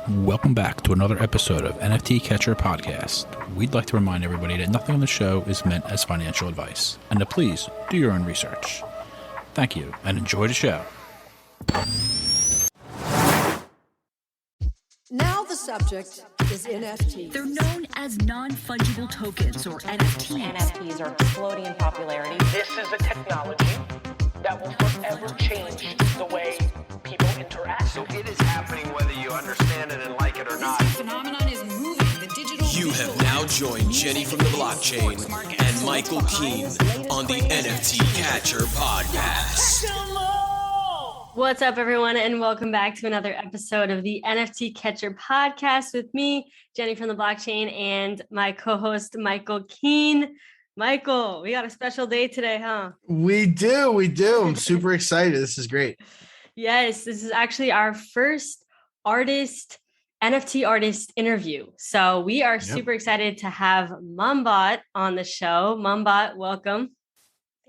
Welcome back to another episode of NFT Catcher Podcast. We'd like to remind everybody that nothing on the show is meant as financial advice, and to please do your own research. Thank you, and enjoy the show. Now the subject is NFTs. They're known as non-fungible tokens, or NFTs. NFTs are exploding in popularity. This is a technology that will forever change the way people interact. So it is happening whether you understand it and like it or not. This phenomenon is moving. The digital. You have now joined Jenny from the blockchain and Michael Keene on the NFT Catcher Podcast. What's up, everyone, and welcome back to another episode of the NFT Catcher Podcast with me, Jenny from the blockchain, and my co-host, Michael Keene. Michael, we got a special day today, huh? We do. I'm super excited. This is great. Yes, this is actually our first NFT artist interview. So we are super excited to have Mumbot on the show. Mumbot, welcome.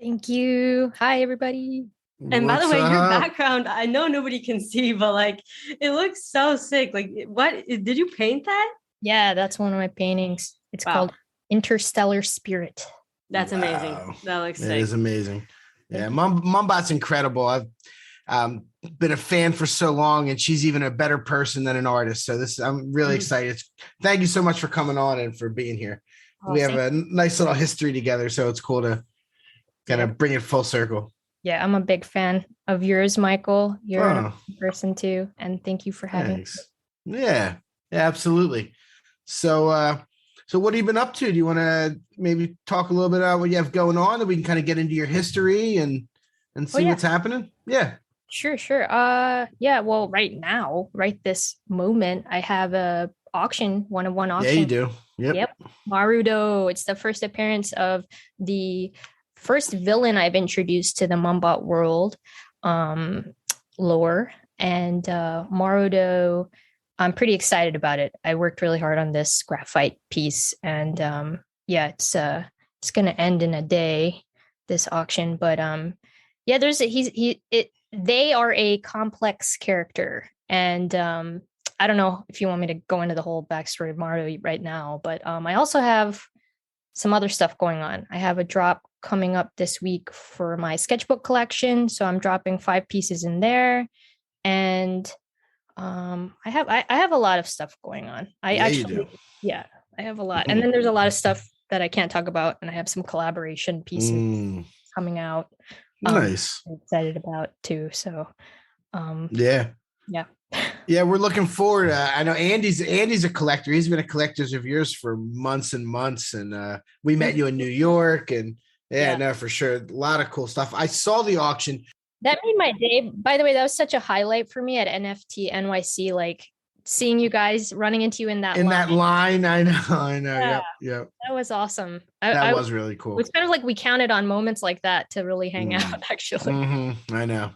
Thank you. Hi, everybody. And by the way, your background, I know nobody can see, but like, it looks so sick. Like, what, did you paint that? Yeah, that's one of my paintings. It's called Interstellar Spirit. That's amazing. That looks sick. It is amazing. Yeah, Mumbot's incredible. I've been a fan for so long, and she's even a better person than an artist. So I'm really excited. Thank you so much for coming on and for being here. We have a nice little history together, so it's cool to kind of bring it full circle. Yeah, I'm a big fan of yours, Michael. You're a person too, and thank you for having me. Yeah, absolutely. So what have you been up to? Do you want to maybe talk a little bit about what you have going on, and we can kind of get into your history and see what's happening? Yeah. Sure. Well, right this moment, I have a auction, one-of-one auction. Yeah, you do. Yep. Marudo. It's the first appearance of the first villain I've introduced to the Mumbot world lore, and Marudo. I'm pretty excited about it. I worked really hard on this graphite piece, and it's going to end in a day, this auction. But they are a complex character, and I don't know if you want me to go into the whole backstory of Marudo right now, but I also have some other stuff going on. I have a drop coming up this week for my sketchbook collection, so I'm dropping 5 pieces in there, and I have a lot of stuff going on. I have a lot, and then there's a lot of stuff that I can't talk about, and I have some collaboration pieces coming out. Nice. I'm excited about too. So, yeah, we're looking forward. I know Andy's a collector. He's been a collector of yours for months and months, and we met you in New York, and no, for sure, a lot of cool stuff. I saw the auction. That made my day. By the way, that was such a highlight for me at NFT NYC. Like seeing you guys, running into you in that line. I know. Yep. That was awesome. That was really cool. It's kind of like we counted on moments like that to really hang out, actually. I know.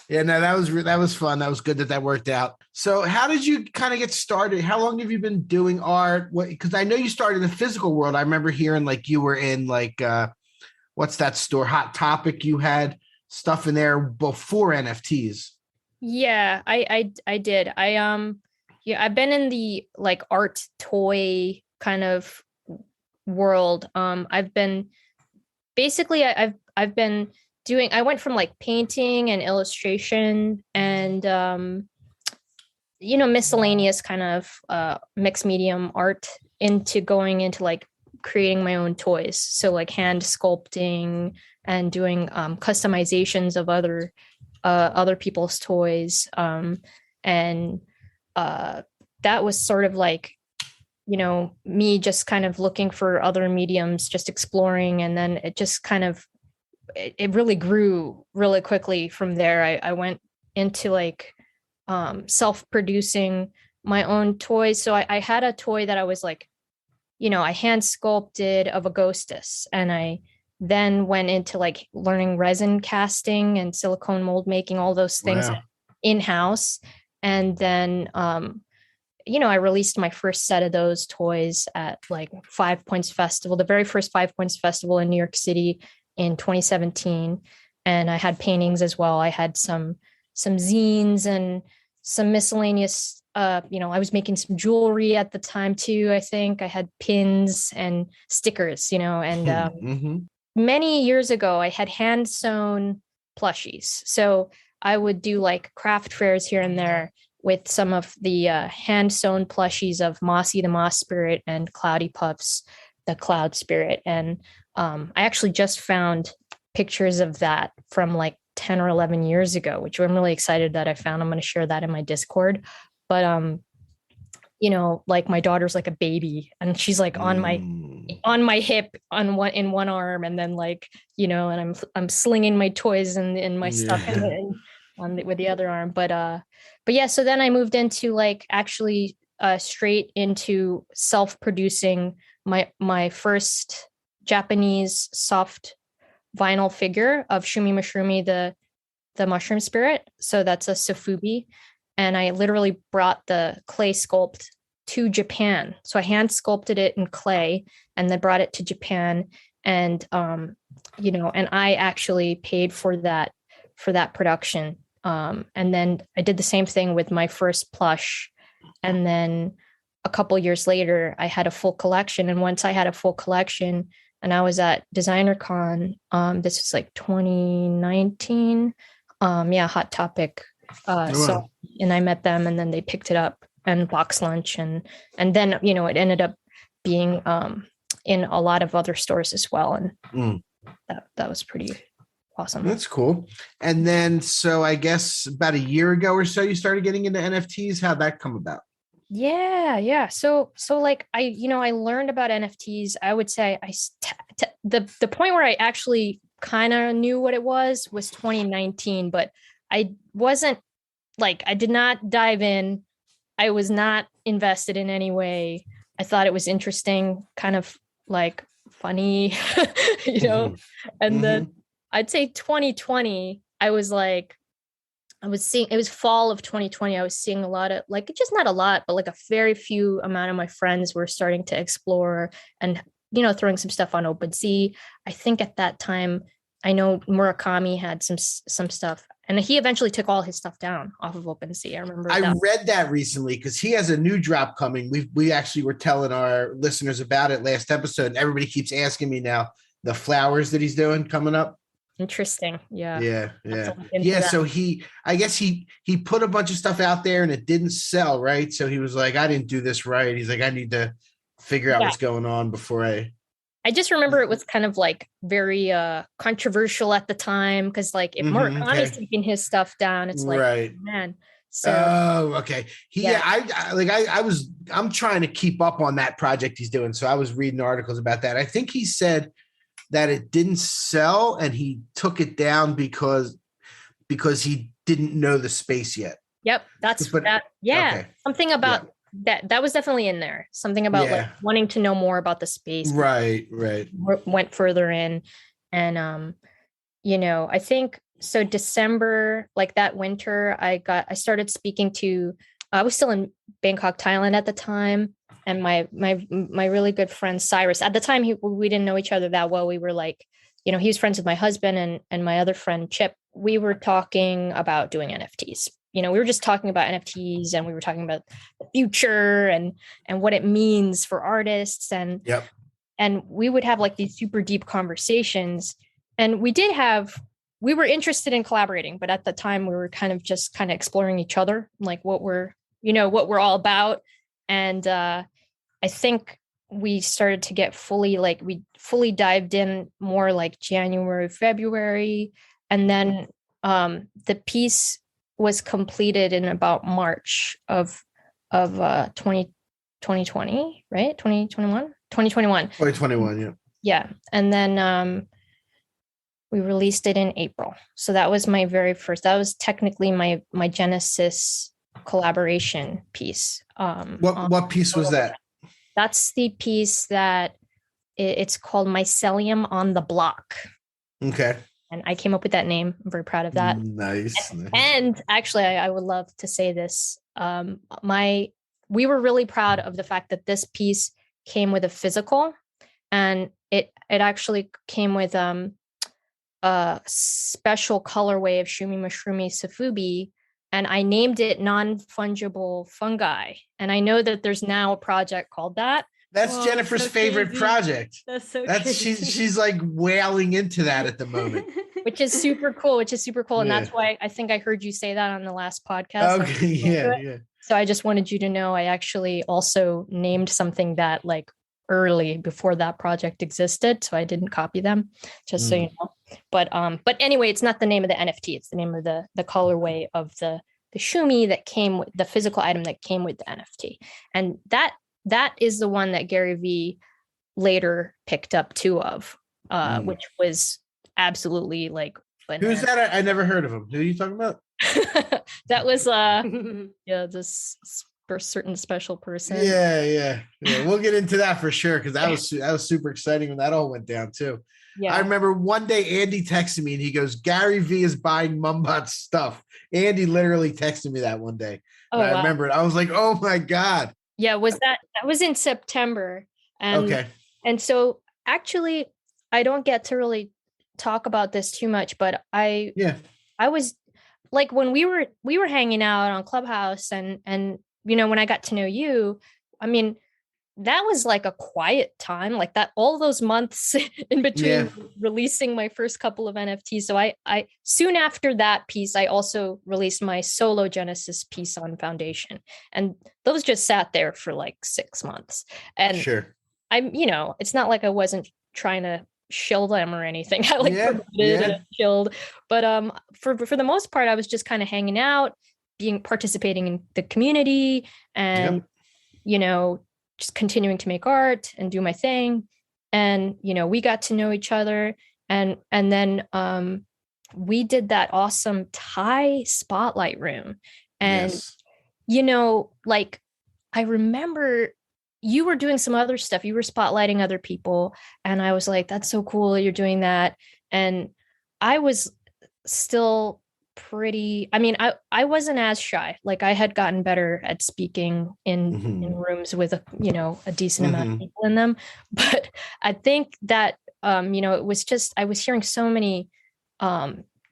Yeah, no, that was fun. That was good that worked out. So how did you kind of get started? How long have you been doing art? Because I know you started in the physical world. I remember hearing like you were in like, what's that store? Hot Topic. You had stuff in there before NFTs. Yeah, I did. I've been in the like art toy kind of world. I've been doing, I went from like painting and illustration and miscellaneous kind of mixed medium art into going into like creating my own toys. So like hand sculpting and doing customizations of other people's toys. And that was sort of like, me just kind of looking for other mediums, just exploring. And then it just kind of, it really grew really quickly from there. I went into like self-producing my own toys. So I had a toy that I was like, I hand sculpted of a ghostess, and I then went into like learning resin casting and silicone mold making, all those things in-house. And then, I released my first set of those toys at like 5 Points Festival, the very first 5 Points Festival in New York City in 2017. And I had paintings as well. I had some zines and some miscellaneous I was making some jewelry at the time too. I think I had pins and stickers, and many years ago I had hand sewn plushies. So I would do like craft fairs here and there with some of the hand sewn plushies of Mossy the Moss Spirit and Cloudy Puffs the Cloud Spirit. And I actually just found pictures of that from like 10 or 11 years ago, which I'm really excited that I found. I'm going to share that in my Discord. But like my daughter's like a baby and she's like on my hip in one arm, and then like, and I'm slinging my toys and my stuff with the other arm. But yeah, so then I moved into like actually straight into self-producing my first Japanese soft vinyl figure of Shumi Mushroomi, the mushroom spirit. So that's a Sofubi. And I literally brought the clay sculpt to Japan. So I hand sculpted it in clay and then brought it to Japan. And, and I actually paid for that production. And then I did the same thing with my first plush. And then a couple years later, I had a full collection. And once I had a full collection and I was at Designer Con, this was like 2019. Hot Topic. So, and I met them and then they picked it up and box lunch. And then, it ended up being in a lot of other stores as well. And that was pretty awesome. That's cool. And then, so I guess about a year ago or so, you started getting into NFTs. How'd that come about? Yeah. So like I learned about NFTs. I would say the point where I actually kind of knew what it was 2019, but I wasn't like, I did not dive in. I was not invested in any way. I thought it was interesting, kind of like funny, and then I'd say 2020, I was seeing, it was fall of 2020. I was seeing a lot of like, just not a lot, but like a very few amount of my friends were starting to explore and, throwing some stuff on OpenSea. I think at that time, I know Murakami had some stuff, and he eventually took all his stuff down off of OpenSea. I remember I read that recently because he has a new drop coming. We actually were telling our listeners about it last episode, and everybody keeps asking me now the flowers that he's doing coming up. Interesting. Yeah. So I guess he put a bunch of stuff out there and it didn't sell, right? So he was like, I didn't do this right. He's like, I need to figure out what's going on before I just remember it was kind of like very controversial at the time because like if Murakami's taking his stuff down, it's like, right. Man. So okay. I'm trying to keep up on that project he's doing. So I was reading articles about that. I think he said that it didn't sell and he took it down because he didn't know the space yet. Yep. That. Yeah. Okay. Something about that was definitely in there. Something about like wanting to know more about the space. Right. Went further in. And, I think so December, like that winter, I started speaking to, I was still in Bangkok, Thailand at the time. And my really good friend, Cyrus, at the time, we didn't know each other that well. We were like, he was friends with my husband and my other friend, Chip. We were talking about doing NFTs. We were just talking about NFTs and we were talking about the future and what it means for artists. And we would have like these super deep conversations. And we were interested in collaborating, but at the time we were kind of exploring each other, like what we're all about. And I think we started to get we fully dived in more like January, February. And then the piece was completed in about March of 2020, right? 2021. 2021, yeah. Yeah. And then we released it in April. So that was my very first, that was technically my Genesis collaboration piece. What piece was that? That's the piece that it's called Mycelium on the Block. Okay. And I came up with that name. I'm very proud of that. Nice. And actually, I would love to say this. We were really proud of the fact that this piece came with a physical, and it actually came with a special colorway of Shumi Mushroomi Sofubi, and I named it non-fungible fungi. And I know that there's now a project called that. That's Jennifer's favorite project. That's so That's crazy. she's like wailing into that at the moment. Which is super cool. And Yeah. that's why I think I heard you say that on the last podcast. Okay, yeah. So I just wanted you to know I actually also named something that like early before that project existed. So I didn't copy them, just so you know. But anyway, it's not the name of the NFT. It's the name of the colorway of the shumi that came with the physical item that came with the NFT. And that is the one that Gary Vee later picked up two of, which was absolutely like Who's that? I never heard of him. Who are you talking about? That was this certain special person. Yeah. We'll get into that for sure, because that was super exciting when that all went down too. Yeah. I remember one day Andy texted me and he goes, Gary Vee is buying Mumbot stuff. Andy literally texted me that one day. Oh, I remember it. I was like, oh my God. Yeah, that was in September. Okay. And so actually I don't get to really talk about this too much, but I was like, when we were hanging out on Clubhouse and when I got to know you, I mean, that was like a quiet time, like that, all those months in between releasing my first couple of NFTs. So I soon after that piece, I also released my solo Genesis piece on Foundation, and those just sat there for like 6 months. And sure, I'm, it's not like I wasn't trying to shill them or anything. I promoted and chilled, but for the most part, I was just kind of hanging out, participating in the community, and just continuing to make art and do my thing. And we got to know each other, and then we did that awesome Thai spotlight room. And like, I remember you were doing some other stuff. You were spotlighting other people. And I was like, that's so cool you're doing that. And I was still I wasn't as shy. Like, I had gotten better at speaking in rooms with a decent amount of people in them. But I think that, it was just, I was hearing so many,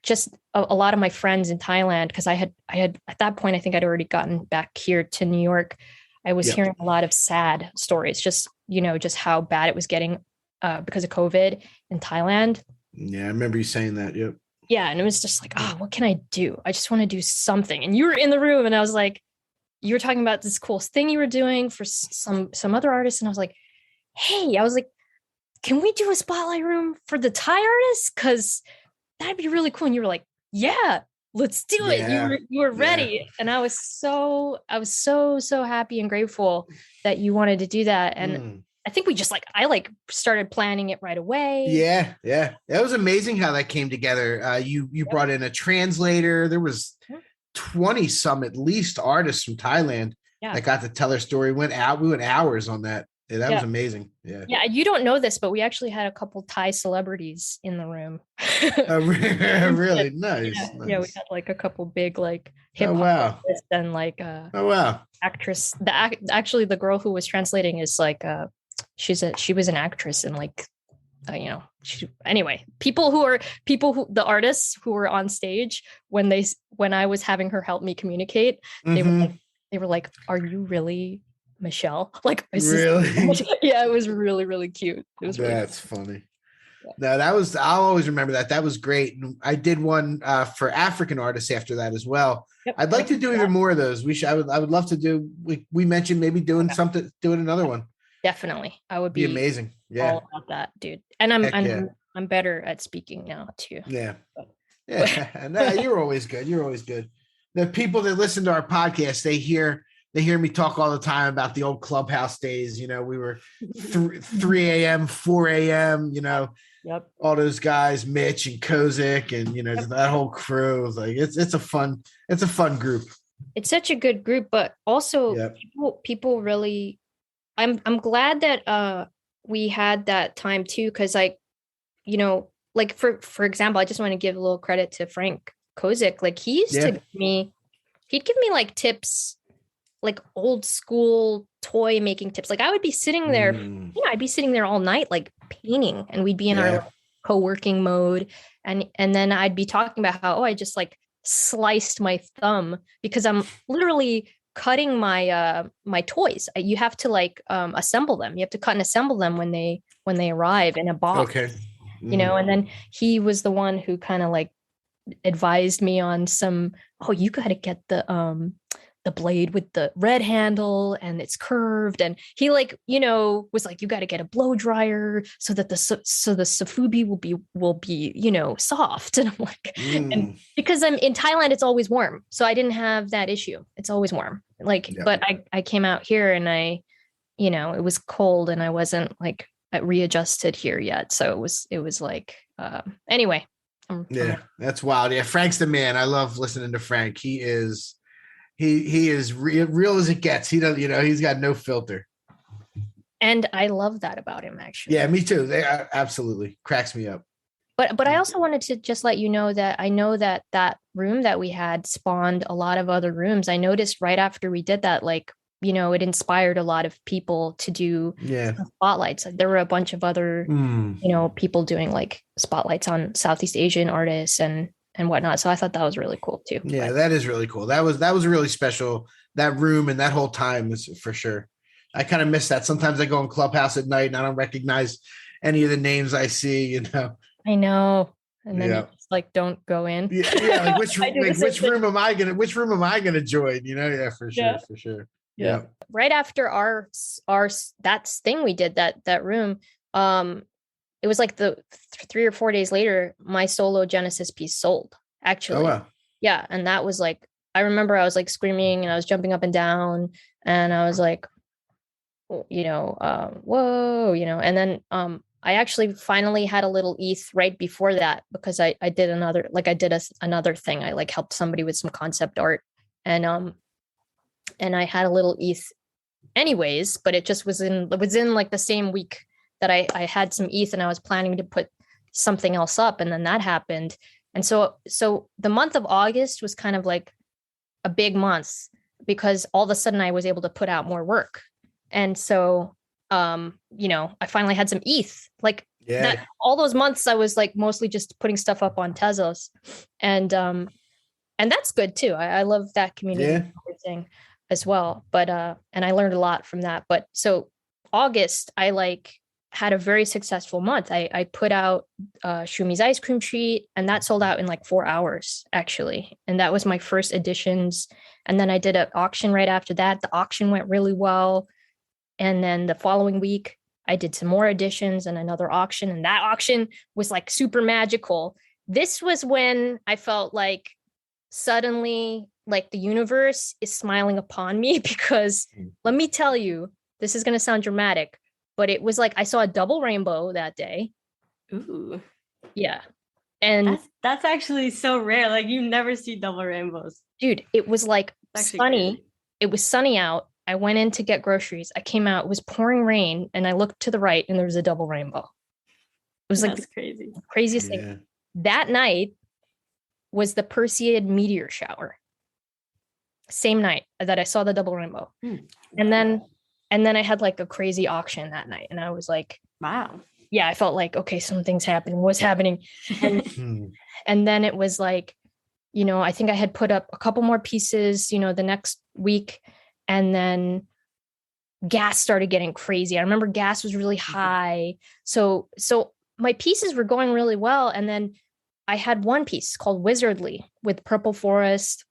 just a lot of my friends in Thailand, because I had at that point, I think I'd already gotten back here to New York. I was hearing a lot of sad stories, just how bad it was getting because of COVID in Thailand. Yeah, I remember you saying that. Yep. Yeah, and it was just like, what can I do? I just want to do something. And you were in the room, and I was like, you were talking about this cool thing you were doing for some other artists, and I was like, hey, can we do a spotlight room for the Thai artists? Because that'd be really cool. And you were like, yeah, let's do it. You were ready. And I was so happy and grateful that you wanted to do that. And I think we just I started planning it right away. Yeah. That was amazing how that came together. You brought in a translator. There was 20 some at least artists from Thailand that got to tell their story. We went hours on that. Yeah, that was amazing. Yeah. You don't know this, but we actually had a couple Thai celebrities in the room. Really? Nice. Yeah, we had like a couple big hip hop artists and actress. Actually the girl who was translating is she was an actress and the artists who were on stage when I was having her help me communicate, they were like, are you really Michelle? Really? Yeah, it was really, really cute. It was That's funny. No, I'll always remember that. That was great. And I did one for African artists after that as well. Yep. I'd like to do even more of those. I would love to do, we mentioned maybe doing another one. Definitely. I would be amazing. Yeah. All about that, dude. And I'm better at speaking now too. Yeah. No, you're always good. You're always good. The people that listen to our podcast, they hear me talk all the time about the old Clubhouse days. We were 3 a.m., 4 a.m., all those guys, Mitch and Kozik and, that whole crew. It's a fun group. It's such a good group, but also people really, I'm glad that we had that time too. Cause for example, I just want to give a little credit to Frank Kozik. He used to he'd give me tips, old school toy making tips. I would be sitting there, I'd be sitting there all night, painting, and we'd be in our co-working mode. And then I'd be talking about how, I just sliced my thumb because I'm literally cutting my toys. You have to like assemble them. You have to cut and assemble them when they arrive in a box. Okay. You know, and then he was the one who kind of like advised me on some, oh, you got to get the blade with the red handle and it's curved, and he like, you know, was like, you got to get a blow dryer so that the sofubi will be you know, soft. And I'm like, and because I'm in Thailand, it's always warm, so I didn't have that issue. It's always warm, like, but I came out here and I, you know, it was cold and I wasn't like readjusted here yet, so it was like anyway. That's wild. Yeah, Frank's the man. I love listening to Frank. He is real as it gets. He doesn't, you know, he's got no filter. And I love that about him, actually. Yeah, me too. They absolutely cracks me up. But I also wanted to just let you know that I know that room that we had spawned a lot of other rooms. I noticed right after we did that, like, you know, it inspired a lot of people to do spotlights. There were a bunch of other, you know, people doing like spotlights on Southeast Asian artists and whatnot. So I thought that was really cool too. Yeah, that is really cool. That was really special. That room and that whole time was for sure. I kind of miss that. Sometimes I go in Clubhouse at night and I don't recognize any of the names I see, you know. I know. And then you just like don't go in. Like which room am I gonna join? You know, for sure. Yeah. Right after our that thing we did, that room, it was like the 3 or 4 days later, my solo Genesis piece sold, actually. Oh, wow. Yeah. And that was like, I remember I was like screaming and I was jumping up and down and I was like, you know, whoa, you know, and then I actually finally had a little ETH right before that because I did another, like I did another thing. I like helped somebody with some concept art and I had a little ETH anyways, but it just was in like the same week that I had some ETH and I was planning to put something else up, and then that happened. And so the month of August was kind of like a big month because all of a sudden I was able to put out more work. And so, you know, I finally had some ETH, like that, all those months I was like mostly just putting stuff up on Tezos, and that's good too. I love that community and everything as well. But, and I learned a lot from that. But so August, I like had a very successful month. I put out Shumi's ice cream treat, and that sold out in like 4 hours actually. And that was my first editions. And then I did an auction right after that. The auction went really well. And then the following week I did some more editions and another auction. And that auction was like super magical. This was when I felt like suddenly like the universe is smiling upon me, because let me tell you, this is going to sound dramatic, but it was like I saw a double rainbow that day. Ooh. Yeah. And that's actually so rare. Like you never see double rainbows. Dude, it was like sunny. Crazy. It was sunny out. I went in to get groceries. I came out, it was pouring rain, and I looked to the right and there was a double rainbow. It was that's like crazy. Craziest thing. That night was the Perseid meteor shower. Same night that I saw the double rainbow. And then I had like a crazy auction that night. And I was like, wow. Yeah, I felt like, okay, something's happening. What's happening? And, and then it was like, you know, I think I had put up a couple more pieces, you know, the next week. And then gas started getting crazy. I remember gas was really high. So my pieces were going really well. And then I had one piece called Wizardly with Purple Forest.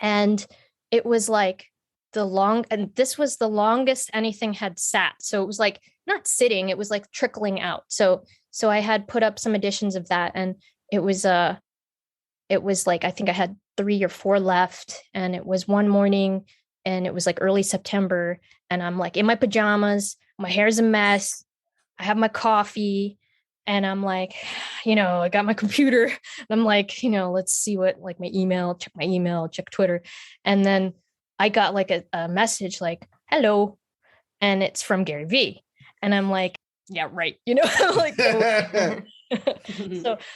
And it was like this was the longest anything had sat. So it was like not sitting, it was like trickling out. So I had put up some editions of that, and it was like, I think I had 3 or 4 left, and it was one morning, and it was like early September, and I'm like in my pajamas, my hair's a mess, I have my coffee, and I'm like, you know, I got my computer, and I'm like, you know, let's see what, like my email, check Twitter. And then I got like a message like, hello. And it's from Gary V. And I'm like, yeah, right. You know, like,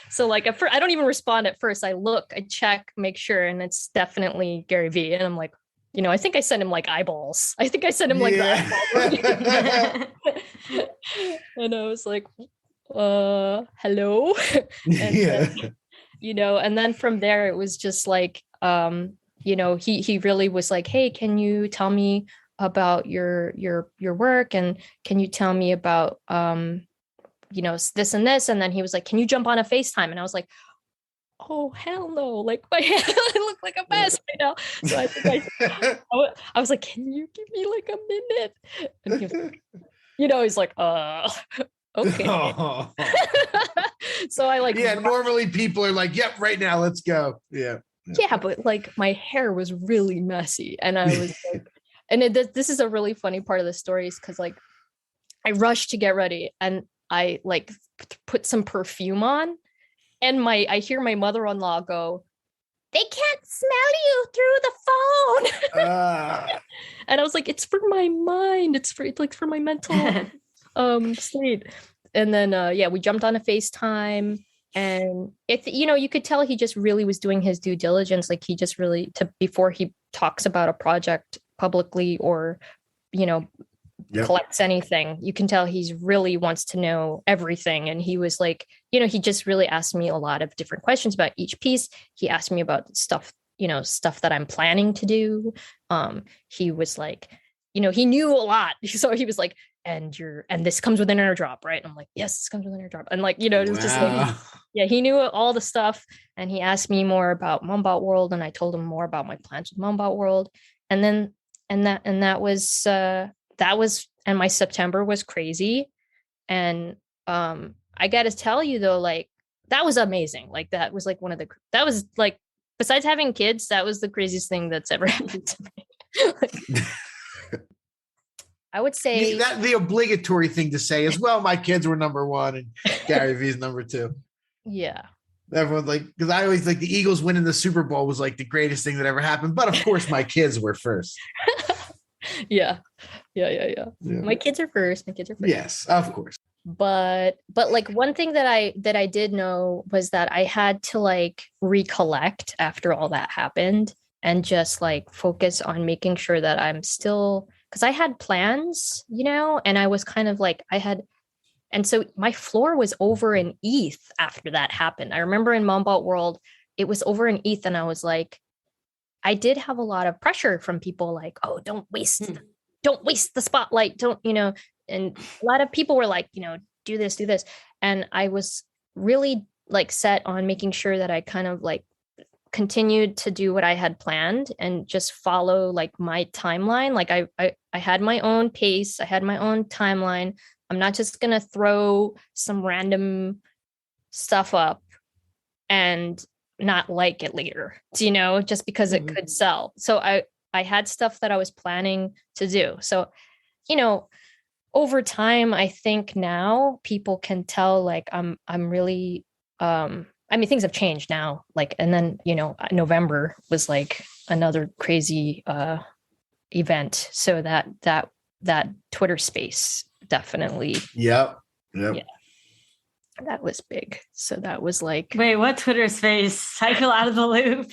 so like at first, I don't even respond at first. I look, I check, make sure. And it's definitely Gary V. And I'm like, you know, I think I sent him like eyeballs. I think I sent him like the eyeball. And I was like, hello. And then from there it was just like, he really was like, hey, can you tell me about your work, and can you tell me about this and this, and then he was like, can you jump on a FaceTime? And I was like, oh hell no, like my I look like a mess right now. So I think I was like, can you give me like a minute? And he was like, he's like, okay. Oh. So I like, normally people are like, yep, right now, let's go. Yeah, but like my hair was really messy, and I was like, and this is a really funny part of the story, is because like I rushed to get ready, and I like put some perfume on, and I hear my mother-in-law go, they can't smell you through the phone. And I was like, it's for my mind. It's for my mental state. And then we jumped on a FaceTime, and you could tell he just really was doing his due diligence. Like he just really before he talks about a project publicly or, collects anything, you can tell he's really wants to know everything. And he was like, he just really asked me a lot of different questions about each piece. He asked me about stuff that I'm planning to do. He was like, he knew a lot. So he was like, and this comes with an airdrop, right? And I'm like, yes, this comes with an airdrop. And like, it was just like, he knew all the stuff. And he asked me more about Mumbot World, and I told him more about my plans with Mumbot World. And then, that was, and my September was crazy. And I got to tell you though, like, that was amazing. Like that was like that was like, besides having kids, that was the craziest thing that's ever happened to me. I would say that the obligatory thing to say as well. My kids were number one and Gary Vee's number two. Yeah. Everyone like, because I always like the Eagles winning the Super Bowl was like the greatest thing that ever happened. But of course, my kids were first. Yeah. My kids are first. Yes, of course. But like one thing that I did know was that I had to like recollect after all that happened and just like focus on making sure that I'm still, because I had plans, and I was kind of like and so my floor was over in ETH after that happened. I remember in Mumbot World, it was over in ETH, and I was like, I did have a lot of pressure from people like, oh, don't waste the spotlight. And a lot of people were like, do this. And I was really like set on making sure that I kind of like continued to do what I had planned and just follow like my timeline. Like I had my own pace. I had my own timeline. I'm not just going to throw some random stuff up and not like it later, just because it could sell. So I had stuff that I was planning to do. So, over time, I think now people can tell like I'm really, things have changed now. Like, and then, November was like another crazy event. So that Twitter space definitely. Yep. Yeah. That was big. So that was like, wait, what Twitter space? I feel out of the loop.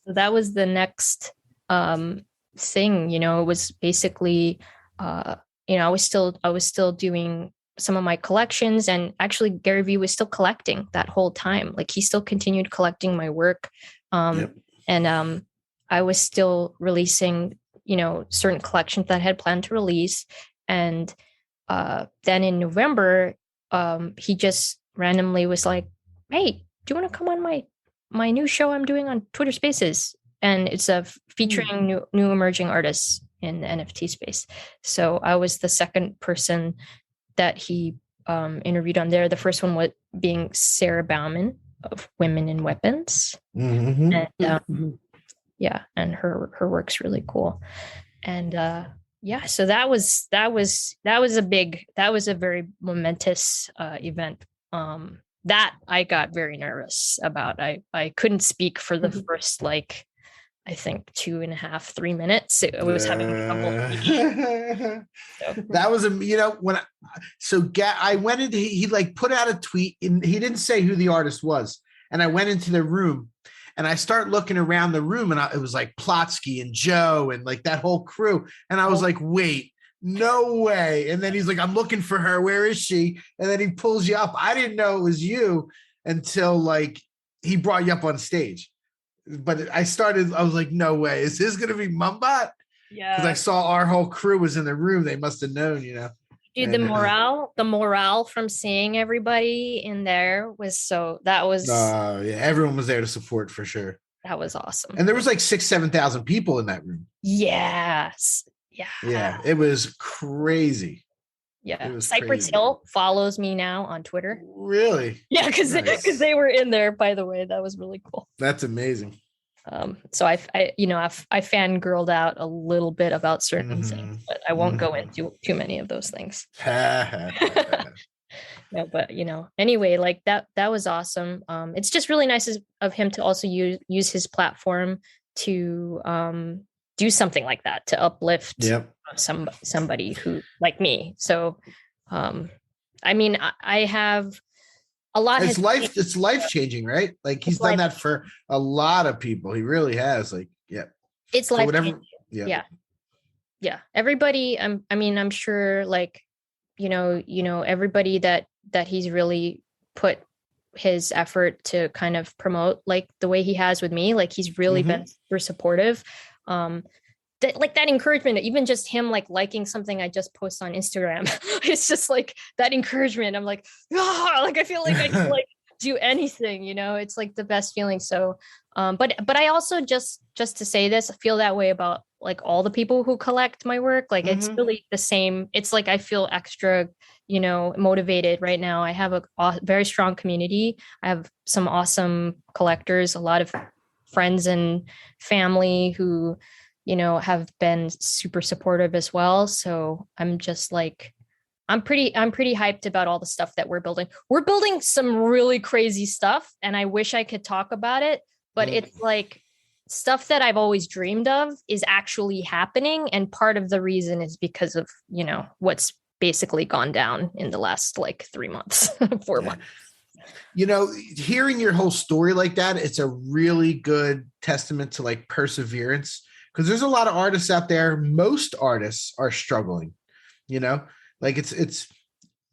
That was the next thing, it was basically, I was still doing some of my collections, and actually Gary Vee was still collecting that whole time. Like he still continued collecting my work. And I was still releasing, certain collections that I had planned to release. And then in November, he just randomly was like, hey, do you want to come on my new show I'm doing on Twitter Spaces? And it's featuring new emerging artists in the NFT space. So I was the second person that he interviewed on there. The first one was being Sarah Bauman of Women in Weapons. Mm-hmm. And and her work's really cool. And so that was a very momentous event that I got very nervous about. I couldn't speak for the first I think 2.5, 3 minutes. I was having trouble speaking. So. That was I went into, he put out a tweet and he didn't say who the artist was. And I went into the room and I start looking around the room, and it was like Plotsky and Joe and like that whole crew. And I was like, wait, no way. And then he's like, I'm looking for her. Where is she? And then he pulls you up. I didn't know it was you until he brought you up on stage. But I was like, no way. Is this going to be Mumbot? Yeah. Because I saw our whole crew was in the room. They must have known, you know. Dude, And, the morale from seeing everybody in there was yeah, everyone was there to support for sure. That was awesome. And there was like 6,000-7,000 people in that room. Yes. Yeah. Yeah. It was crazy. Yeah. Cypress Hill follows me now on Twitter. Really? Yeah, because they were in there, by the way. That was really cool. That's amazing. So I fangirled out a little bit about certain things, but I won't go into too many of those things. No, but anyway, like that was awesome. It's just really nice of him to also use his platform to do something like that, to uplift somebody who like me. So I mean, I have a lot. It's life changing, right? Like he's done that for a lot of people. He really has. Like, yeah, it's life changing. Yeah. Everybody. I'm sure, like, everybody that he's really put his effort to kind of promote, like the way he has with me. Like he's really been super supportive. That encouragement, even just him like liking something I just post on Instagram, it's just like that encouragement. I'm like, like I feel like I can like do anything, it's like the best feeling. So but I also just to say this, I feel that way about like all the people who collect my work. Like it's really the same. It's like I feel extra motivated right now. I have a very strong community. I have some awesome collectors, a lot of friends and family who have been super supportive as well. So I'm just like, I'm pretty hyped about all the stuff that we're building. We're building some really crazy stuff, and I wish I could talk about it, but it's like stuff that I've always dreamed of is actually happening. And part of the reason is because of, what's basically gone down in the last like 3 months, 4 months. Hearing your whole story like that, it's a really good testament to like perseverance. Because there's a lot of artists out there. Most artists are struggling, like it's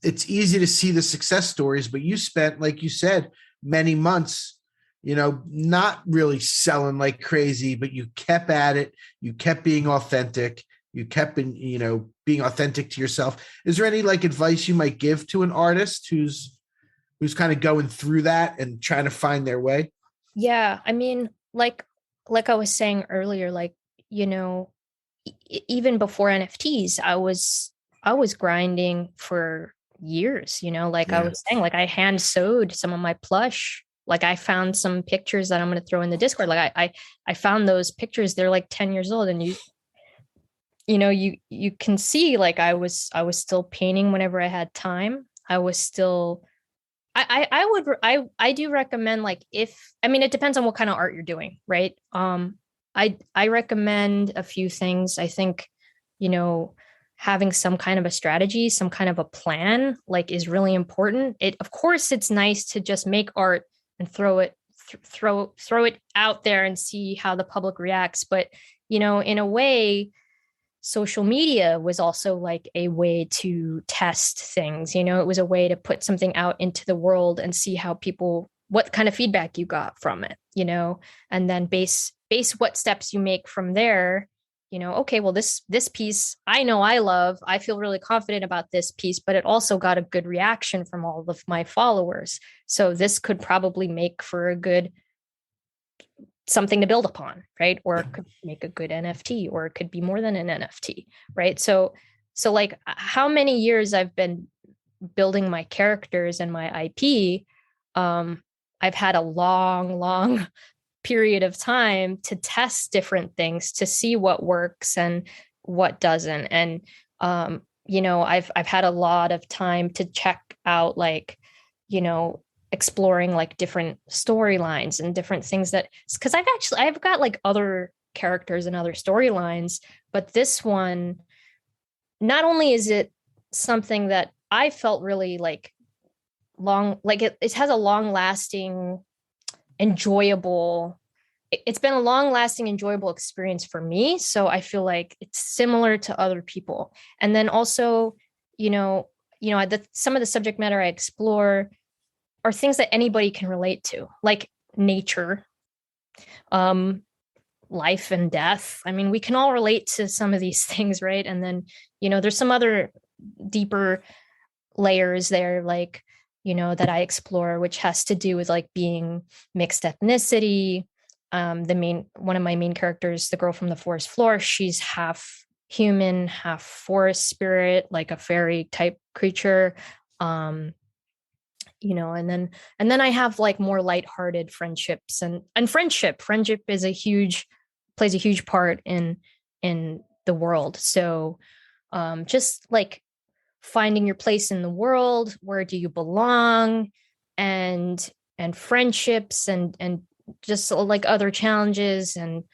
easy to see the success stories, but you spent, like you said, many months, not really selling like crazy, but you kept at it. You kept being authentic. You kept being authentic to yourself. Is there any like advice you might give to an artist who's kind of going through that and trying to find their way? Yeah. I mean, like I was saying earlier, like, even before NFTs, I was grinding for years, like I was saying, like I hand sewed some of my plush. Like I found some pictures that I'm going to throw in the Discord. Like I found those pictures. They're like 10 years old. And you can see like I was still painting whenever I had time. I was still, I do recommend, like, it depends on what kind of art you're doing. Right. I recommend a few things. I think, having some kind of a strategy, some kind of a plan, like, is really important. Of course, it's nice to just make art and throw it out there and see how the public reacts. But, in a way, social media was also like a way to test things. It was a way to put something out into the world and see how what kind of feedback you got from it, and then base what steps you make from there. Okay, well, this piece, I know I feel really confident about this piece, but it also got a good reaction from all of my followers. So this could probably make for a good something to build upon, right? Or it could make a good NFT, or it could be more than an NFT, right? So like how many years I've been building my characters and my IP, I've had a long period of time to test different things, to see what works and what doesn't. And, I've had a lot of time to check out, like, exploring like different storylines and different things because I've got like other characters and other storylines, but this one, not only is it something that I felt really like it has a long lasting, enjoyable, it's been a long lasting, enjoyable experience for me. So I feel like it's similar to other people. And then also, some of the subject matter I explore are things that anybody can relate to. Like nature, life and death. I mean, we can all relate to some of these things, right? And then, there's some other deeper layers there, like, that I explore, which has to do with like being mixed ethnicity. One of my main characters, the girl from the forest floor, she's half human, half forest spirit, like a fairy type creature. And then I have like more lighthearted friendships and friendship plays a huge part in the world. So just like finding your place in the world, where do you belong, and friendships and just like other challenges. And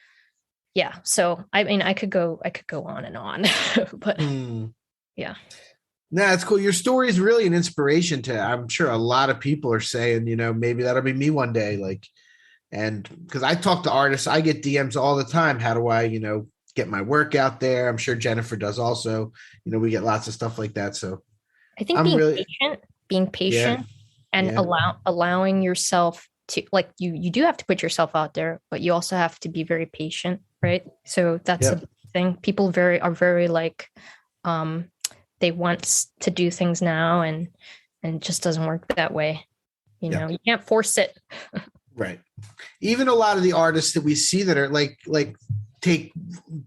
yeah, so I mean, I could go on and on, but yeah. No, it's cool. Your story is really an inspiration to, I'm sure a lot of people are saying, maybe that'll be me one day. Like, and because I talk to artists, I get DMs all the time. How do I, get my work out there? I'm sure Jennifer does also. We get lots of stuff like that. So I think being patient and allowing yourself to, like, you do have to put yourself out there, but you also have to be very patient, right? So that's a thing. People are very like, they want to do things now, and it just doesn't work that way. You can't force it. Right. Even a lot of the artists that we see that are like take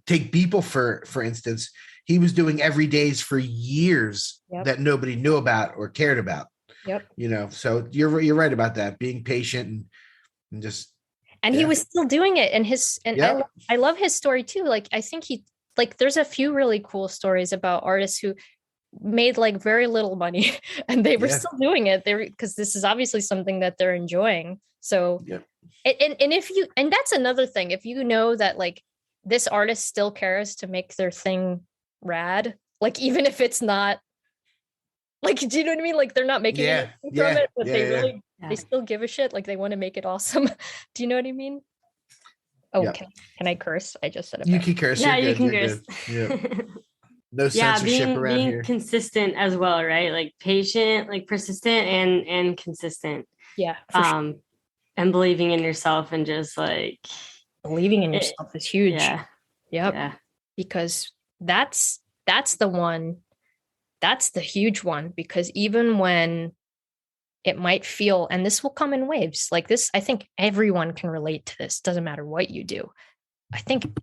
Beeple for instance, he was doing everydays for years that nobody knew about or cared about. Yep. So you're right about that, being patient and just. And he was still doing it, I love his story too. Like, I think there's a few really cool stories about artists who made like very little money and they were still doing it because this is obviously something that they're enjoying. So and that's another thing, if you know that like this artist still cares to make their thing rad, like even if it's not like, do you know what I mean? Like they're not making anything from it, but they still give a shit. Like they want to make it awesome. Do you know what I mean? Oh, can I curse? I just said it. You can curse. Yeah, you can curse. Yeah. No censorship around being here. Consistent as well, right? Like patient, like persistent and consistent. Yeah. Sure. And believing in yourself, and just like believing in yourself is huge. Yeah. Yep. Yeah. Because that's the one. That's the huge one, because even when it might feel, and this will come in waves like this, I think everyone can relate to this. Doesn't matter what you do. I think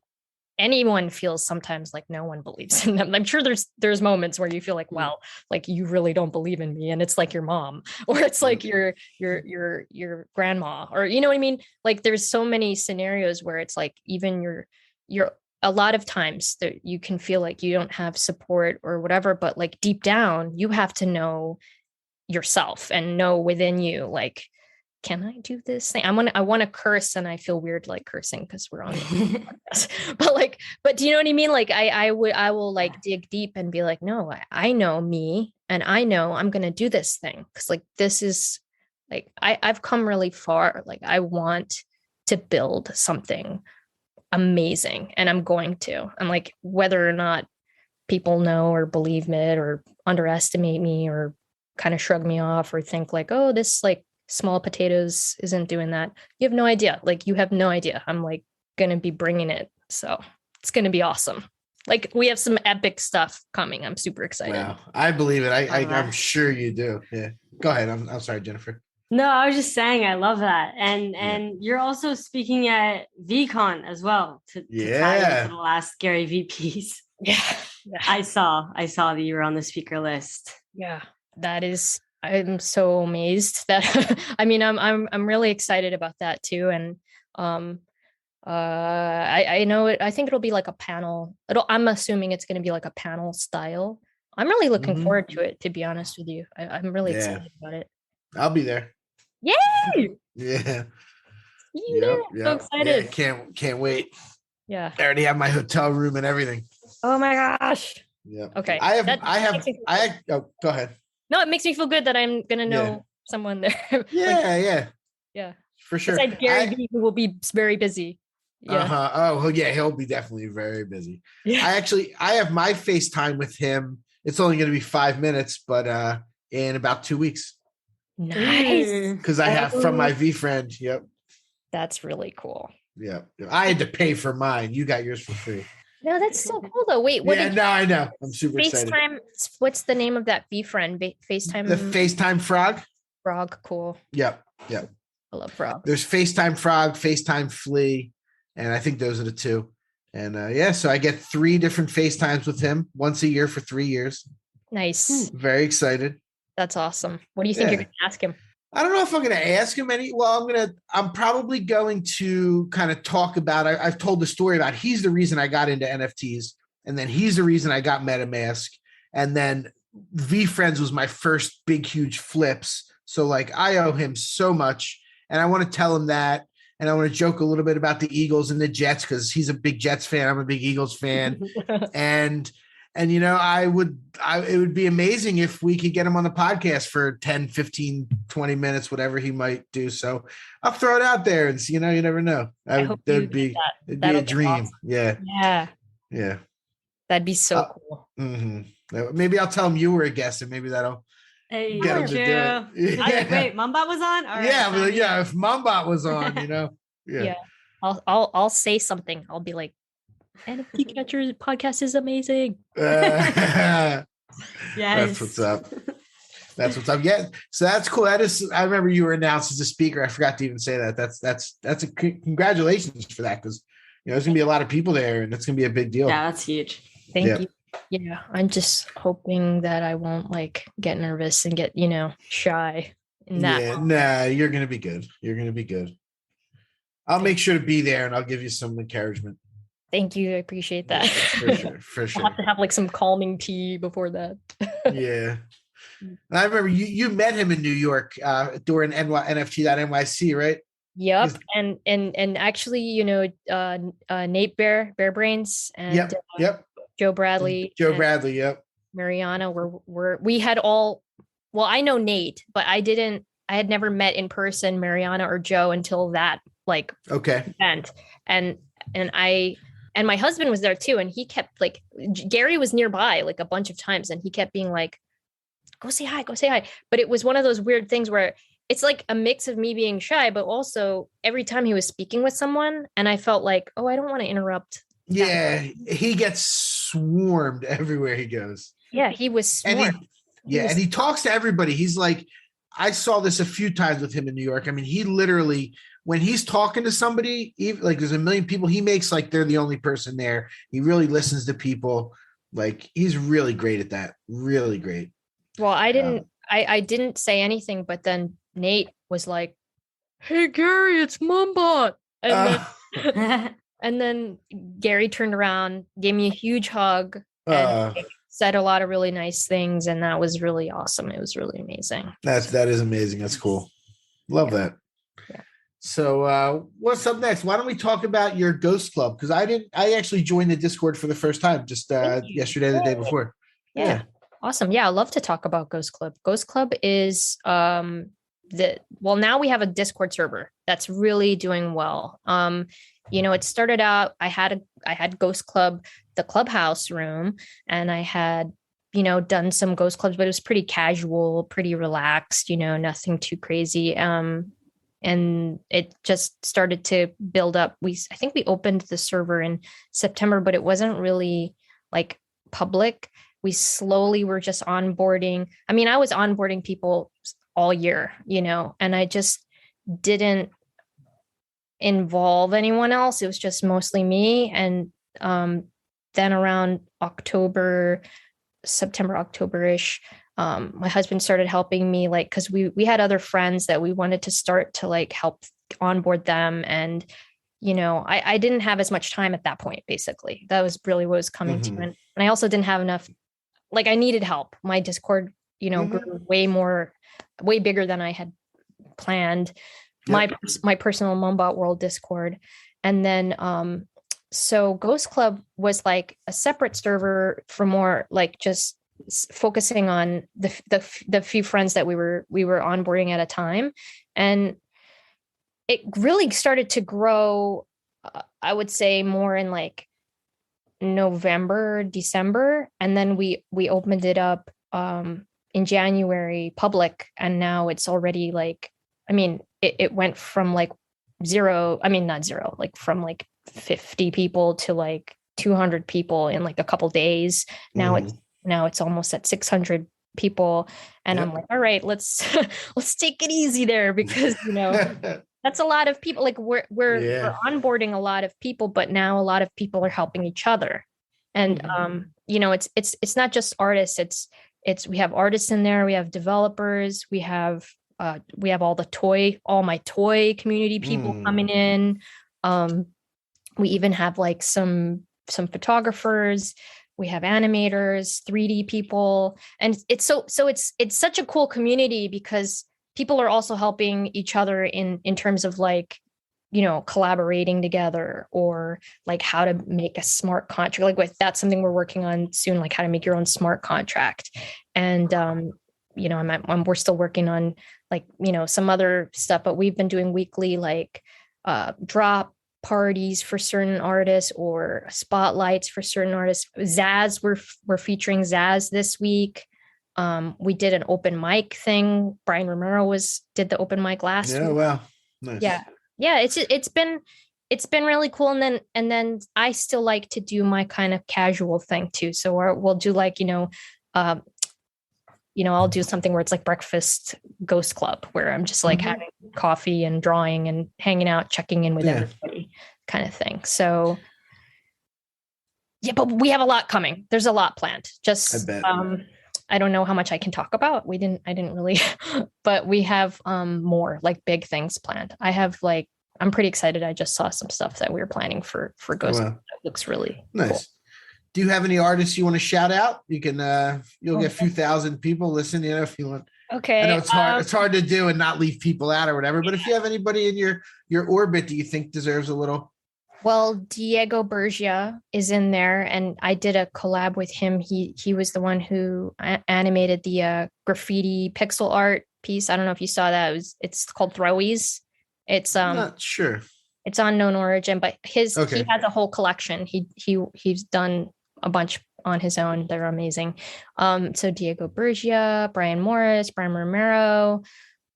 anyone feels sometimes like no one believes in them. I'm sure there's moments where you feel like, wow, like you really don't believe in me. And it's like your mom, or it's like your grandma, or, you know what I mean? Like there's so many scenarios where it's like, even your a lot of times that you can feel like you don't have support or whatever, but like deep down, you have to know yourself and know within you, like, can I do this thing? I want to curse, and I feel weird like cursing because we're on the podcast. But do you know what I mean? Like I will like dig deep and be like, no, I know me, and I know I'm gonna do this thing because like this is like I've come really far. Like I want to build something amazing, and I'm going to. And like whether or not people know or believe it or underestimate me or kind of shrug me off or think like, oh, this like small potatoes isn't doing that. You have no idea. Like you have no idea. I'm like going to be bringing it. So it's going to be awesome. Like we have some epic stuff coming. I'm super excited. Wow. I believe it. I'm sure you do. Yeah. Go ahead. I'm sorry, Jennifer. No, I was just saying, I love that. And you're also speaking at VeeCon as well to tie into the last Gary V piece. Yeah. I saw that you were on the speaker list. Yeah. I'm so amazed that I mean I'm really excited about that too. And I know it. I think it'll be like a panel. I'm assuming it's going to be like a panel style. I'm really looking forward to it, to be honest with you. I'm really excited about it. I'll be there. Yay! Yeah. So excited. Yeah, can't wait. Yeah. I already have my hotel room and everything. Oh my gosh. Yeah. Okay. Go ahead. No, it makes me feel good that I'm gonna know someone there. Yeah. For sure. Besides Gary V, who will be very busy. Yeah. Oh, yeah, he'll be definitely very busy. Yeah. I have my FaceTime with him. It's only going to be 5 minutes, but in about 2 weeks. Nice. Because I have from my V friend. Yep. That's really cool. Yeah. I had to pay for mine. You got yours for free. No, that's so cool though. Wait, what? Yeah, no, I know. I'm super excited. FaceTime. What's the name of that friend? FaceTime. The FaceTime Frog. Frog. Cool. Yep. I love Frog. There's FaceTime Frog, FaceTime Flea, and I think those are the two. And so I get 3 different FaceTimes with him once a year for 3 years. Nice. Very excited. That's awesome. What do you think you're going to ask him? I don't know if I'm going to ask him I'm probably going to kind of talk about, I've told the story about he's the reason I got into NFTs, and then he's the reason I got MetaMask. And then VeeFriends was my first big, huge flips. So like I owe him so much, and I want to tell him that. And I want to joke a little bit about the Eagles and the Jets, because he's a big Jets fan. I'm a big Eagles fan. And it would be amazing if we could get him on the podcast for 10, 15, 20 minutes, whatever he might do. So I'll throw it out there and see, you never know. It'd be a dream. Awesome. Yeah. That'd be so cool. Mm-hmm. Maybe I'll tell him you were a guest, and maybe that'll get him to do it. Wait, Mumbot was on? All right, if Mumbot was on, Yeah. I'll say something. I'll be like, NFT Catcher podcast is amazing. Yes. That's what's up. Yeah. So that's cool. I remember you were announced as a speaker. I forgot to even say that. That's a congratulations for that, because there's gonna be a lot of people there, and it's gonna be a big deal. Yeah, that's huge. Thank you. Yeah, I'm just hoping that I won't get nervous and get shy in that. Yeah, nah, you're gonna be good. I'll make sure to be there, and I'll give you some encouragement. Thank you. I appreciate that. For sure. I'll have to have some calming tea before that. Yeah. I remember you met him in New York during NFT.NYC, right? Yep. And actually, Nate Bear Brains and yep. Joe Bradley. Yep. Mariana we had all, well, I know Nate, but I had never met in person Mariana or Joe until that event. And my husband was there too, and he kept Gary was nearby a bunch of times, and he kept being like, go say hi. But it was one of those weird things where it's like a mix of me being shy, but also every time he was speaking with someone, and I felt like, oh, I don't want to interrupt. Yeah, he gets swarmed everywhere he goes. Yeah, he was swarmed. And he talks to everybody. He's like, I saw this a few times with him in New York. I mean, he literally, when he's talking to somebody, even there's a million people, he makes they're the only person there. He really listens to people. He's really great at that. Really great. Well, I didn't say anything, but then Nate was like, "Hey Gary, it's Mumbot." And then Gary turned around, gave me a huge hug, and said a lot of really nice things, and that was really awesome. It was really amazing. That is amazing. That's cool. Love that. Yeah. So what's up next? Why don't we talk about your Ghost Club? Because I actually joined the Discord for the first time just yesterday, the day before. Yeah. Awesome. Yeah, I'd love to talk about Ghost Club. Ghost Club is now we have a Discord server that's really doing well. It started out, I had Ghost Club, the Clubhouse room, and I had, done some Ghost Clubs, but it was pretty casual, pretty relaxed, nothing too crazy. And it just started to build up. I think we opened the server in September, but it wasn't really public. We slowly were just onboarding. I mean, I was onboarding people all year, and I just didn't involve anyone else. It was just mostly me. And then around September, October-ish, my husband started helping me, because we had other friends that we wanted to start to help onboard them. And, I didn't have as much time at that point, basically. That was really what was coming to. And I also didn't have enough, I needed help. My Discord, grew way bigger than I had planned. Yep. My personal Mumbot World Discord. And then, so Ghost Club was a separate server for more just focusing on the few friends that we were onboarding at a time. And it really started to grow, I would say more in November, December. And then we opened it up in January public. And now it's already it went from zero, I mean, not zero, like from like 50 people to like 200 people in like a couple days. Now it's almost at 600 people. And I'm like, all right, let's take it easy there, because, that's a lot of people. Like we're onboarding a lot of people, but now a lot of people are helping each other. And, it's not just artists. It's, we have artists in there. We have developers. We have all my toy community people coming in. We even have like some photographers. We have animators, 3D people. And it's it's such a cool community, because people are also helping each other in terms of like, collaborating together, or like how to make a smart contract. Like that's something we're working on soon, like how to make your own smart contract. And, we're still working on like, some other stuff, but we've been doing weekly, like drop parties for certain artists, or spotlights for certain artists. Zaz, we're featuring Zaz this week. We did an open mic thing. Brian Romero did the open mic last week. Wow. Nice. Yeah. It's been really cool. And then I still like to do my kind of casual thing too. So we'll do like, I'll do something where it's like breakfast ghost club, where I'm just like having coffee and drawing and hanging out, checking in with everybody kind of thing. So yeah, but we have a lot coming. There's a lot planned. Just, I don't know how much I can talk about. I didn't really, but we have more like big things planned. I'm pretty excited. I just saw some stuff that we were planning for Ghost. Wow. That looks really nice. Cool. Do you have any artists you want to shout out? You can, you'll get a few thousand people listening, if you want. Okay. I know it's hard. It's hard to do and not leave people out or whatever, but if you have anybody in your orbit that you think deserves a little. Well, Diego Bergia is in there, and I did a collab with him. He was the one who animated the graffiti pixel art piece. I don't know if you saw that. It's called Throwies. It's I'm not sure. It's on KnownOrigin, but he has a whole collection. He's done a bunch on his own. They're amazing. So Diego Bergia, Brian Morris, Brian Romero,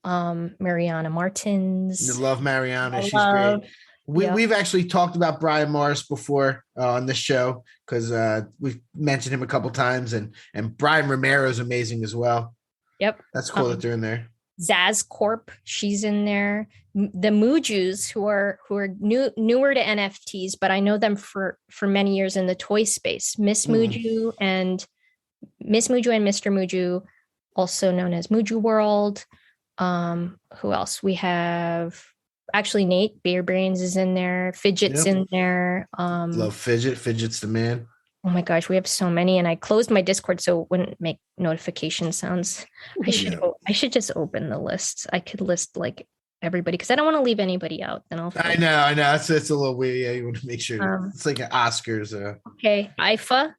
Mariana Martins. You love Mariana. She's great. We've actually talked about Brian Morris before on the show, because we've mentioned him a couple times, and Brian Romero is amazing as well. Yep. That's cool that they're in there. Zaz Corp, she's in there. The Mujus, who are newer to NFTs, but I know them for many years in the toy space. Miss Muju and Mr. Muju, also known as Muju World. Who else? We have actually Nate Beer Brains is in there. Fidget's in there. Love Fidget. Fidget's the man. Oh my gosh, we have so many, and I closed my Discord so it wouldn't make notification sounds. I should just open the list. I could list like everybody, because I don't want to leave anybody out. Then I know. It's a little weird. Yeah, you want to make sure it's like an Oscars. Okay, Aifa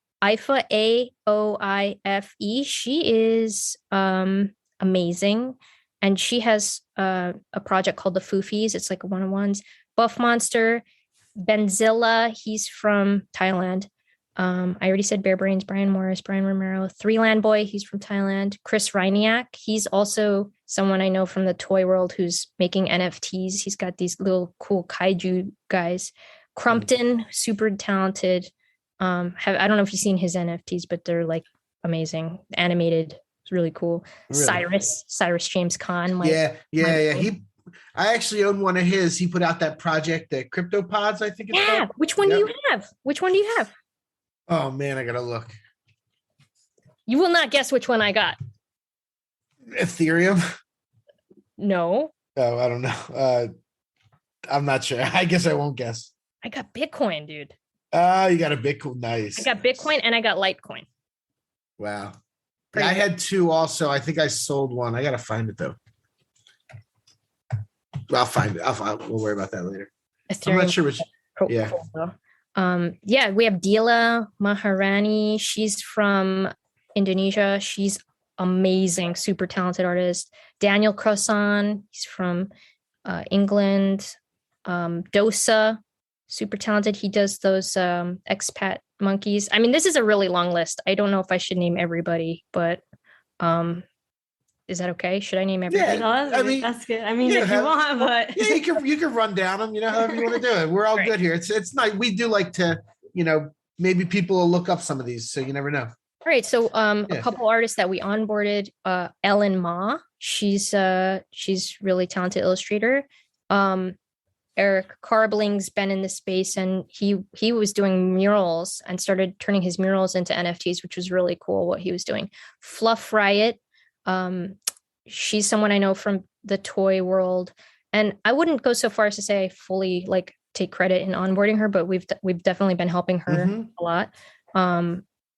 AOIFE. She is amazing, and she has a project called the Foofies. It's like a one-on-ones. Buff Monster, Benzilla. He's from Thailand. I already said Bear Brains, Brian Morris, Brian Romero, Three Land Boy, he's from Thailand. Chris Reiniak, he's also someone I know from the toy world who's making NFTs. He's got these little cool kaiju guys. Crumpton, super talented. I don't know if you've seen his NFTs, but they're like amazing, animated. It's really cool. Really? Cyrus James Khan. Yeah. I actually own one of his. He put out that project, the CryptoPods, I think it's called. Which one do you have? Which one do you have? Oh man, I gotta look. You will not guess which one I got. Ethereum? No. Oh, I don't know. I'm not sure. I guess I won't guess. I got Bitcoin, dude. You got a Bitcoin. Nice. I got Bitcoin and I got Litecoin. Wow. Yeah, I had two also. I think I sold one. I gotta find it though. I'll find it. We'll worry about that later. Ethereum. I'm not sure which. Cool, yeah. Cool, we have Dila Maharani. She's from Indonesia. She's amazing, super talented artist. Daniel Croson, he's from England. Dosa, super talented. He does those expat monkeys. I mean, this is a really long list. I don't know if I should name everybody, but Is that okay? Should I name everybody? No, that's good. I mean, if you want, but yeah, you can run down them, however you want to do it. We're all good here. It's nice. We do like to, maybe people will look up some of these, so you never know. All right. So a couple artists that we onboarded, Ellen Ma. She's really talented illustrator. Eric Carbling's been in the space, and he was doing murals and started turning his murals into NFTs, which was really cool what he was doing. Fluff Riot, she's someone I know from the toy world, and I wouldn't go so far as to say I fully like take credit in onboarding her, but we've definitely been helping her a lot.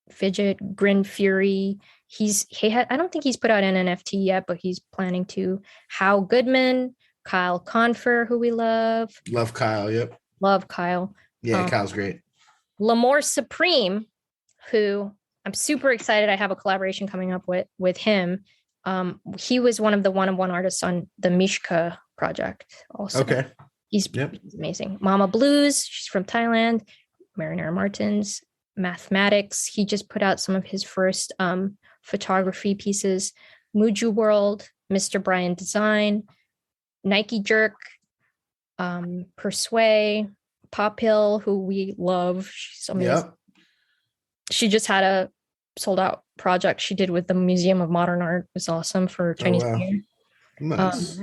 Fidget, Grin Fury, I don't think he's put out an NFT yet, but he's planning to. How Goodman, Kyle Confer, who we love. Love Kyle, yep. Love Kyle. Yeah, Kyle's great. L'Amour Supreme, who I'm super excited. I have a collaboration coming up with him. He was one of the one-on-one artists on the Mishka project also. Okay. He's amazing. Mama Blues, she's from Thailand. Marinara Martins, Mathematics. He just put out some of his first photography pieces. Muju World, Mr. Brian Design, Nike Jerk, Persway, Pop Hill, who we love. She's amazing. Yep. She just had a sold out project she did with the Museum of Modern Art. It was awesome for Chinese New Year. Nice.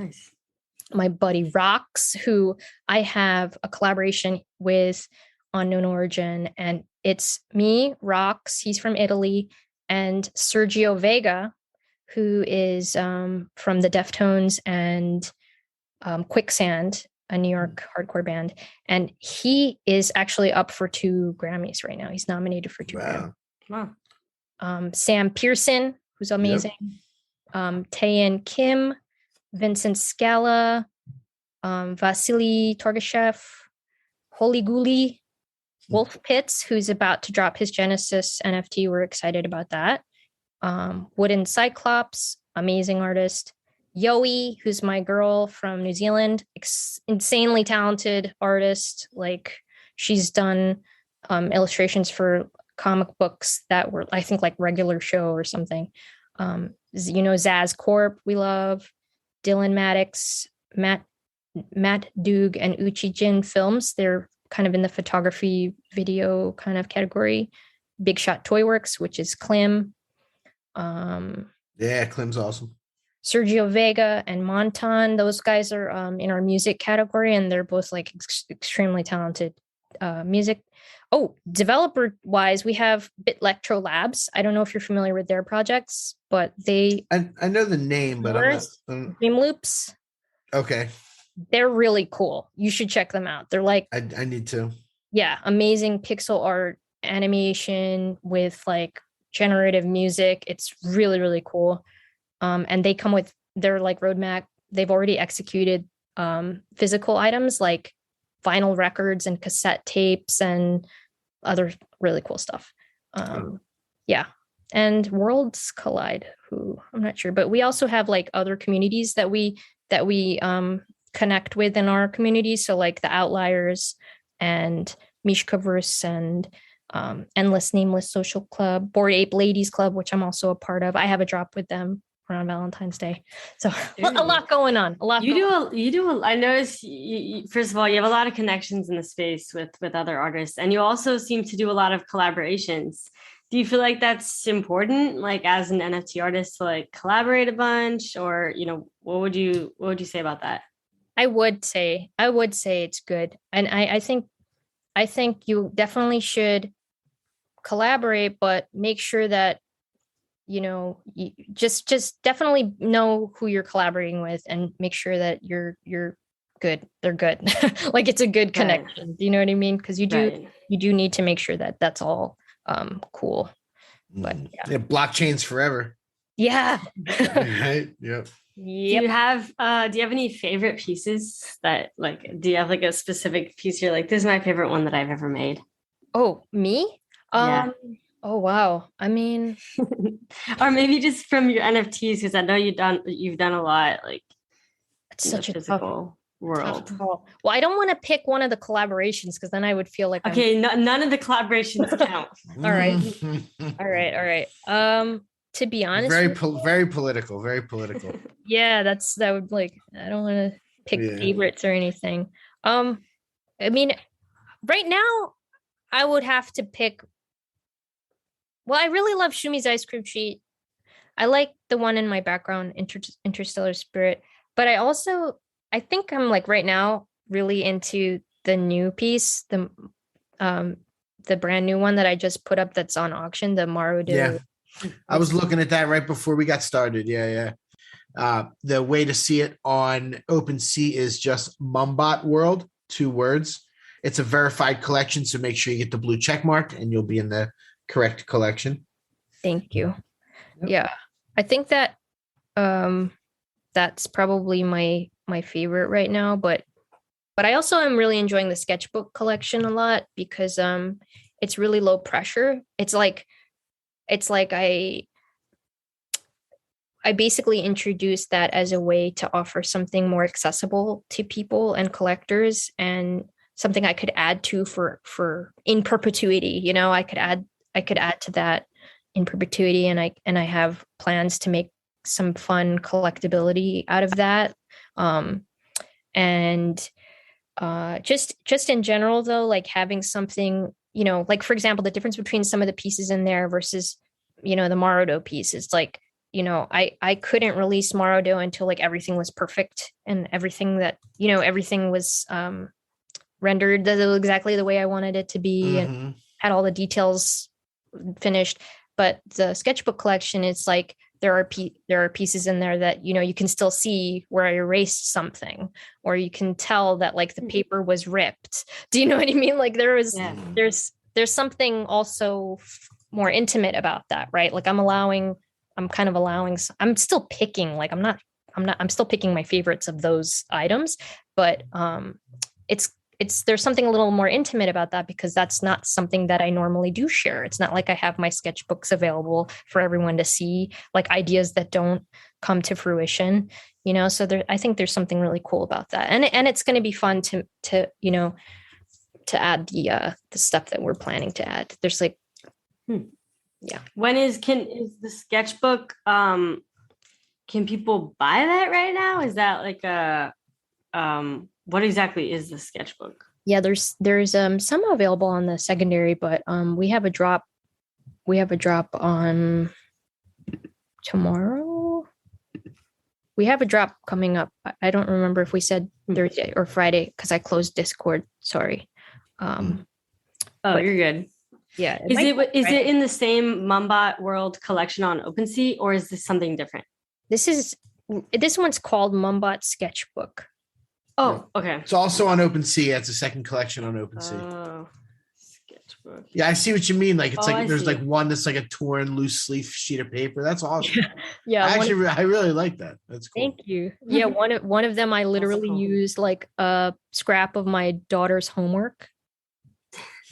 My buddy Rox, who I have a collaboration with on Known Origin, and it's me, Rox, he's from Italy, and Sergio Vega, who is from the Deftones and Quicksand, a New York hardcore band, and he is actually up for 2 Grammys right now. He's nominated for 2 Grammys. Wow. Sam Pearson, who's amazing. Taeyeon Kim, Vincent Scala, Vasily Torgashev, Holy Guli, Wolf Pitts, who's about to drop his Genesis NFT. We're excited about that. Wooden Cyclops, amazing artist. Yoey, who's my girl from New Zealand, insanely talented artist. Like, she's done illustrations for comic books that were, I think, like Regular Show or something. Zaz Corp, we love. Dylan Maddox, Matt Doog, and Uchi Jin Films. They're kind of in the photography video kind of category. Big Shot Toy Works, which is Clem. Yeah, Clem's awesome. Sergio Vega and Monton, those guys are in our music category, and they're both like extremely talented music. Oh, developer wise, we have Bitlectro Labs. I don't know if you're familiar with their projects, but I know the name, but Dream Loops. Okay. They're really cool. You should check them out. They're like, I need to. Yeah, amazing pixel art animation with like generative music. It's really, really cool. And they come with their like roadmap. They've already executed physical items like vinyl records and cassette tapes and other really cool stuff. Yeah. And Worlds Collide, who I'm not sure, but we also have like other communities that we connect with in our community. So like the Outliers and Mishkaverse and Endless Nameless Social Club, Bored Ape Ladies Club, which I'm also a part of. I have a drop with them around Valentine's Day. So a lot going on. I noticed first of all, you have a lot of connections in the space with other artists, and you also seem to do a lot of collaborations. Do you feel like that's important, like as an NFT artist, to like collaborate a bunch, or what would you say about that? I would say it's good. And I think you definitely should collaborate, but make sure that you just definitely know who you're collaborating with and make sure that you're good. They're good. Like it's a good connection. Do you know what I mean? Because you do need to make sure that that's all cool. But yeah, blockchains forever. Yeah. Right. Yep. Do you have any favorite pieces that do you have like a specific piece you're like, this is my favorite one that I've ever made? Oh, me? Yeah. Oh wow. I mean, or maybe just from your NFTs, because I know you've done a lot, like it's such a physical world. Well, I don't want to pick one of the collaborations because then I would feel like none of the collaborations count. All right. to be honest, Very political. Very political. yeah, that would like, I don't want to pick favorites or anything. I mean, right now I would have to pick. Well, I really love Shumi's ice cream treat. I like the one in my background, Interstellar Spirit, but I think I'm like right now really into the new piece, the brand new one that I just put up that's on auction, the Marudo. Yeah, I was looking at that right before we got started. Yeah. The way to see it on OpenSea is just Mumbot World, 2 words. It's a verified collection, so make sure you get the blue check mark and you'll be in the correct collection. Thank you. Yep. Yeah, I think that that's probably my favorite right now, but I also am really enjoying the sketchbook collection a lot because it's really low pressure. It's like I basically introduced that as a way to offer something more accessible to people and collectors, and something I could add to for in perpetuity. You know, I could add to that in perpetuity, and I have plans to make some fun collectability out of that. And just in general though, like having something, you know, like for example, the difference between some of the pieces in there versus, you know, the Marudo piece, it's like, you know, I couldn't release Marudo until like everything was perfect and everything that, you know, everything was rendered exactly the way I wanted it to be and had all the details finished. But the sketchbook collection, it's like there are pieces in there that, you know, you can still see where I erased something, or you can tell that like the paper was ripped. Do you know what I mean? Like there's something also more intimate about that, right? Like I'm still picking, like I'm still picking my favorites of those items, but there's something a little more intimate about that because that's not something that I normally do share. It's not like I have my sketchbooks available for everyone to see, like ideas that don't come to fruition, you know? So I think there's something really cool about that. And it's going to be fun to, you know, to add the stuff that we're planning to add. There's like, yeah. When is the sketchbook, can people buy that right now? Is that like what exactly is the sketchbook? Yeah, there's some available on the secondary, but we have a drop on tomorrow. We have a drop coming up. I don't remember if we said Thursday or Friday because I closed Discord. Sorry. But you're good. Yeah. Is it in the same Mumbot World collection on OpenSea, or is this something different? This one's called Mumbot Sketchbook. Oh, okay. It's also on OpenSea. It's a second collection on OpenSea. Oh, sketchbook. Yeah, I see what you mean. Like it's there's like one that's like a torn loose leaf sheet of paper. That's awesome. Yeah. I really like that. That's cool. Thank you. Yeah, one of them I literally used like a scrap of my daughter's homework.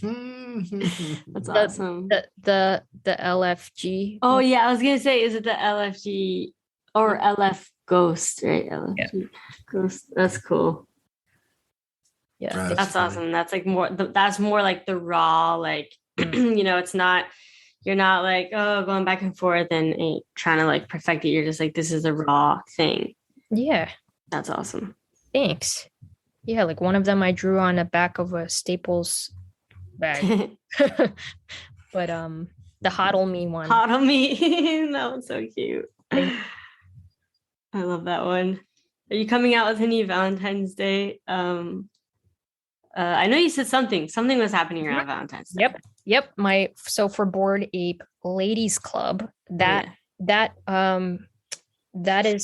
That's awesome. The LFG. Oh yeah, I was gonna say, is it the LFG or LF Ghost, right? LFG Ghost. That's cool. Yeah, that's awesome. That's like that's more like the raw, like you know, you're not like going back and forth and trying to like perfect it. You're just like, this is a raw thing. Yeah, that's awesome. Thanks. Yeah, like one of them I drew on the back of a Staples bag. But the Hodl Me one. Hodl Me. That one's so cute. I love that one. Are you coming out with any Valentine's Day? I know you said something was happening around Valentine's Day. Yep. So for Bored Ape Ladies Club, that's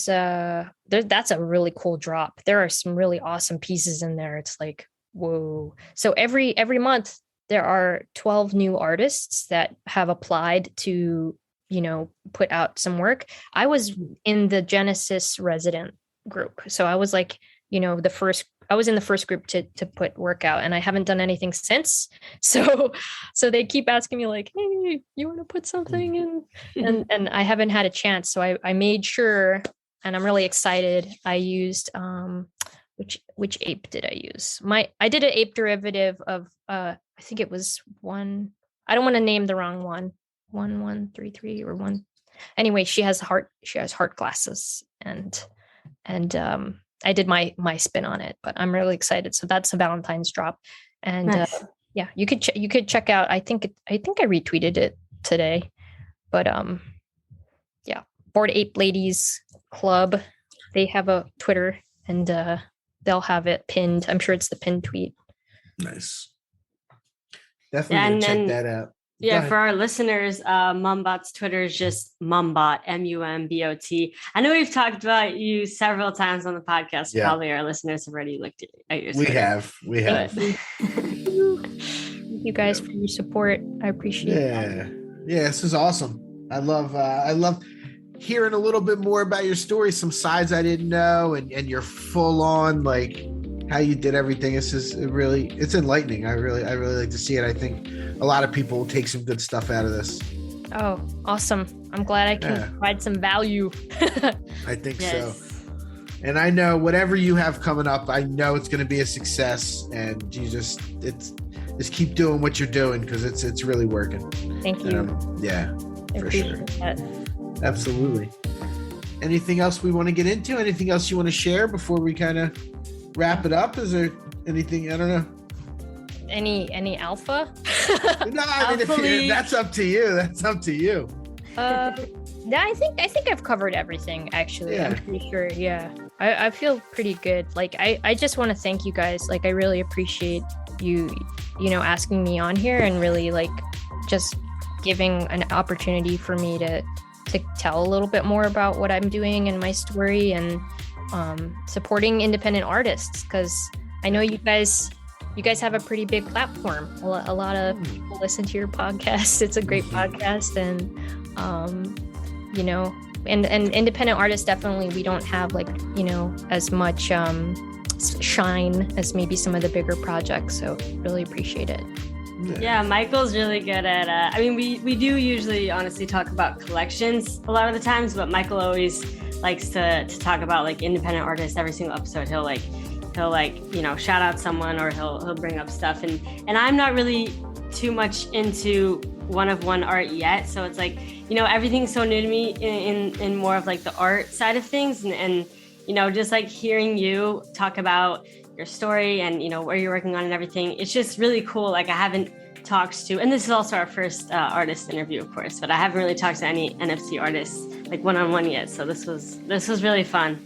a really cool drop. There are some really awesome pieces in there. It's like, whoa. So every month there are 12 new artists that have applied to, you know, put out some work. I was in the Genesis resident group. So I was like, you know, I was in the first group to put work out, and I haven't done anything since. So they keep asking me like, hey, you want to put something in? And I haven't had a chance. So I made sure, and I'm really excited. I used, which ape did I use? I did an ape derivative of, I think it was one. I don't want to name the wrong one. 1133 or one. anyway, she has heart glasses, and I did my spin on it, but I'm really excited. So that's a Valentine's drop, and Nice. yeah, you could check out. I think I retweeted it today, but yeah, Bored Ape Ladies Club, they have a Twitter, and they'll have it pinned. I'm sure it's the pinned tweet. Nice. Definitely check that out. Yeah, for our listeners, Mumbot's Twitter is just Mumbot, Mumbot. I know we've talked about you several times on the podcast. Yeah. Probably our listeners have already looked at your Twitter. We have. Thank you guys for your support. I appreciate it. Yeah, this is awesome. I love hearing a little bit more about your story, some sides I didn't know, and you're full on like how you did everything. It's enlightening. I really like to see it. I think a lot of people will take some good stuff out of this. Oh, awesome. I'm glad I can provide some value. I think so. And I know whatever you have coming up, I know it's going to be a success, and you just keep doing what you're doing, because it's really working. Thank you. For sure. That. Absolutely. Anything else we want to get into? Anything else you want to share before we kind of wrap it up? Is there anything? I don't know. Any alpha? No, I mean, that's up to you. That's up to you. Yeah, I think I've covered everything, actually. Yeah. I'm pretty sure. Yeah. I feel pretty good. Like, I just want to thank you guys. Like, I really appreciate you asking me on here, and really like just giving an opportunity for me to tell a little bit more about what I'm doing and my story, and supporting independent artists, because I know you guys have a pretty big platform. A lot of people listen to your podcast. It's a great podcast, and and independent artists, definitely, we don't have like as much shine as maybe some of the bigger projects. So really appreciate it. Yeah, Michael's really good at we do usually honestly talk about collections a lot of the times, but Michael always likes to talk about like independent artists. Every single episode he'll shout out someone, or he'll bring up stuff, and I'm not really too much into one-of-one art yet, so it's like everything's so new to me in more of like the art side of things, and just like hearing you talk about your story and where you're working on and everything, it's just really cool. Like, I haven't talked to, and this is also our first artist interview, of course, but I haven't really talked to any NFT artists like one-on-one yet, so this was really fun.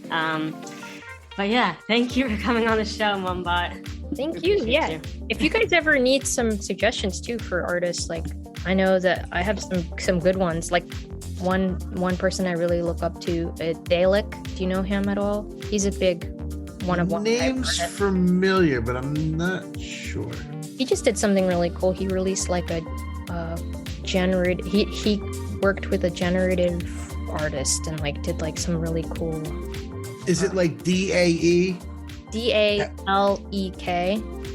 But yeah, thank you for coming on the show, Mumbot. Thank you. Yeah. You. If you guys ever need some suggestions too for artists, like, I know that I have some good ones. Like one person I really look up to, Dalek. Do you know him at all? He's a big one-of-one. Name's familiar, but I'm not sure. He just did something really cool. He released like a generative. He worked with a generative artist and like did like some really cool. Is it like DAE? DALEK.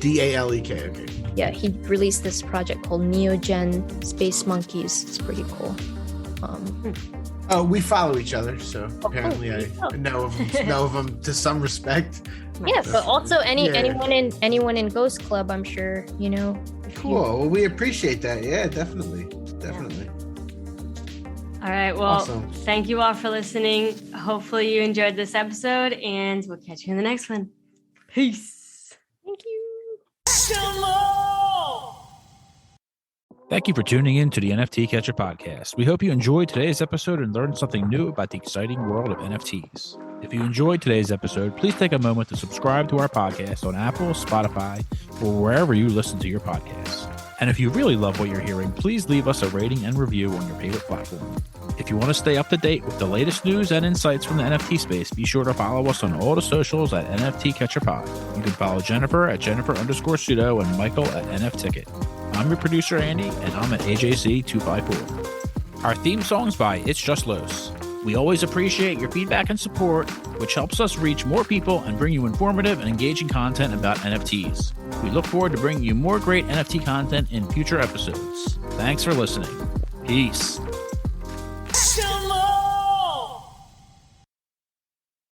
DALEK. Okay. Yeah, he released this project called Neogen Space Monkeys. It's pretty cool. Oh, we follow each other, so apparently I know of them to some respect. Yeah, but also anyone in Ghost Club, I'm sure, Cool. Well, we appreciate that. Yeah, definitely. All right. Well, awesome. Thank you all for listening. Hopefully you enjoyed this episode, and we'll catch you in the next one. Peace. Thank you. Thank you for tuning in to the NFT Catcher Podcast. We hope you enjoyed today's episode and learned something new about the exciting world of NFTs. If you enjoyed today's episode, please take a moment to subscribe to our podcast on Apple, Spotify, or wherever you listen to your podcasts. And if you really love what you're hearing, please leave us a rating and review on your favorite platform. If you want to stay up to date with the latest news and insights from the NFT space, be sure to follow us on all the socials at NFT Catcher Pod. You can follow Jennifer at Jennifer_pseudo and Michael at NFTicket. I'm your producer, Andy, and I'm at AJC254. Our theme song's by It's Just Los. We always appreciate your feedback and support, which helps us reach more people and bring you informative and engaging content about NFTs. We look forward to bringing you more great NFT content in future episodes. Thanks for listening. Peace.